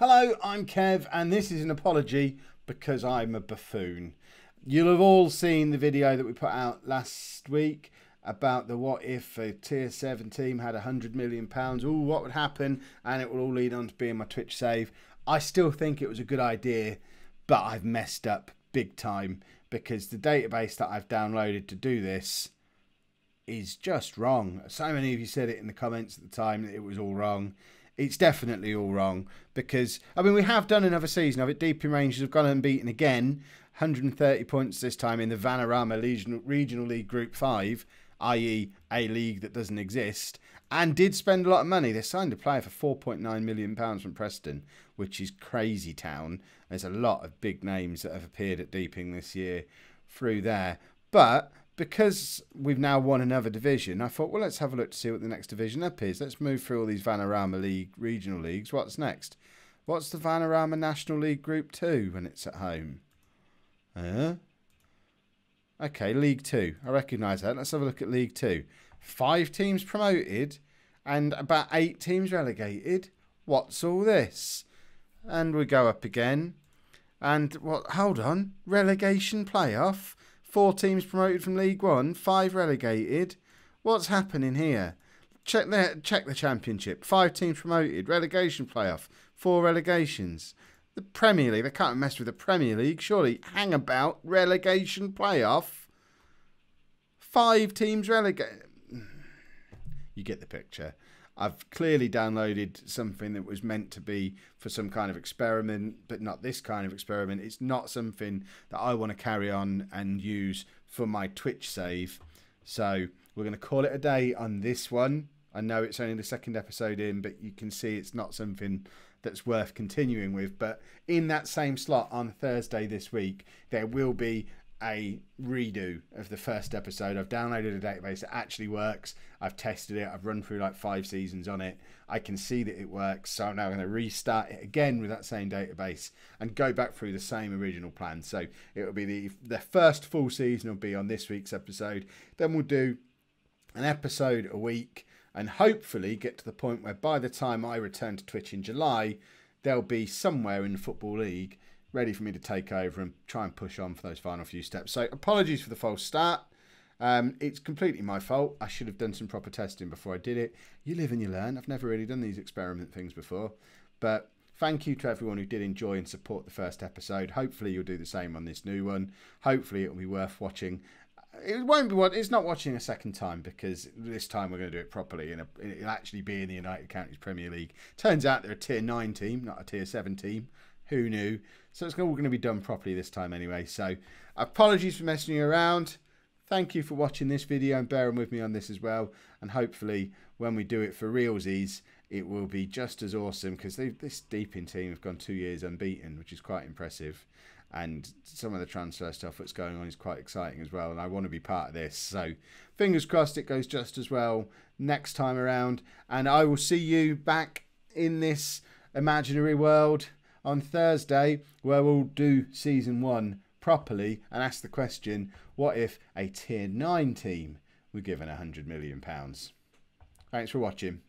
Hello, I'm Kev, and this is an apology because I'm a buffoon. You'll have all seen the video that we put out last week about the what if a tier 7 team had £100 million. Ooh, what would happen? And it will all lead on to being my Twitch save. I still think it was a good idea, but I've messed up big time because the database that I've downloaded to do this is just wrong. So many of you said it in the comments at the time that it was all wrong. It's definitely all wrong because, I mean, we have done another season of it. Deeping Rangers have gone unbeaten again. 130 points this time in the Vanarama Regional League Group 5, i.e. a league that doesn't exist, and did spend a lot of money. They signed a player for £4.9 million from Preston, which is crazy town. There's a lot of big names that have appeared at Deeping this year through there. But because we've now won another division, I thought, well, let's have a look to see what the next division up is. Let's move through all these Vanarama League regional leagues. What's next? What's the Vanarama National League Group 2 when it's at home? Okay, League 2. I recognise that. Let's have a look at League 2. 5 teams promoted and about 8 teams relegated. What's all this? And we go up again. And what? Hold on. Relegation playoff. 4 teams promoted from League 1, 5 relegated. What's happening here? Check the Championship. 5 teams promoted. Relegation playoff. 4 relegations. The Premier League. They can't mess with the Premier League. Surely. Hang about. Relegation playoff. 5 teams relegated. You get the picture. I've clearly downloaded something that was meant to be for some kind of experiment, but not this kind of experiment. It's not something that I want to carry on and use for my Twitch save. So we're going to call it a day on this one. I know it's only the 2nd episode in, but you can see it's not something that's worth continuing with. But in that same slot on Thursday this week, there will be a redo of the 1st episode. I've downloaded a database that actually works. I've tested it. I've run through like 5 seasons on it. I can see that it works. So I'm now going to restart it again with that same database and go back through the same original plan. So it will be the first full season will be on this week's episode. Then we'll do an episode a week and hopefully get to the point where by the time I return to Twitch in July, there'll be somewhere in the Football League ready for me to take over and try and push on for those final few steps. So apologies for the false start. It's completely my fault. I should have done some proper testing before I did it. You live and you learn. I've never really done these experiment things before. But thank you to everyone who did enjoy and support the 1st episode. Hopefully you'll do the same on this new one. Hopefully it'll be worth watching. It won't be what it's not watching a second time because this time we're going to do it properly and it'll actually be in the United Counties Premier League. Turns out they're a tier 9 team, not a tier 7 team. Who knew? So it's all going to be done properly this time anyway. So apologies for messing you around. Thank you for watching this video and bearing with me on this as well. And hopefully when we do it for realsies, it will be just as awesome because this Deeping team have gone 2 years unbeaten, which is quite impressive. And some of the transfer stuff that's going on is quite exciting as well. And I want to be part of this. So fingers crossed it goes just as well next time around. And I will see you back in this imaginary world on Thursday, where we'll do season 1 properly and ask the question, what if a tier 9 team were given £100 million? Thanks for watching.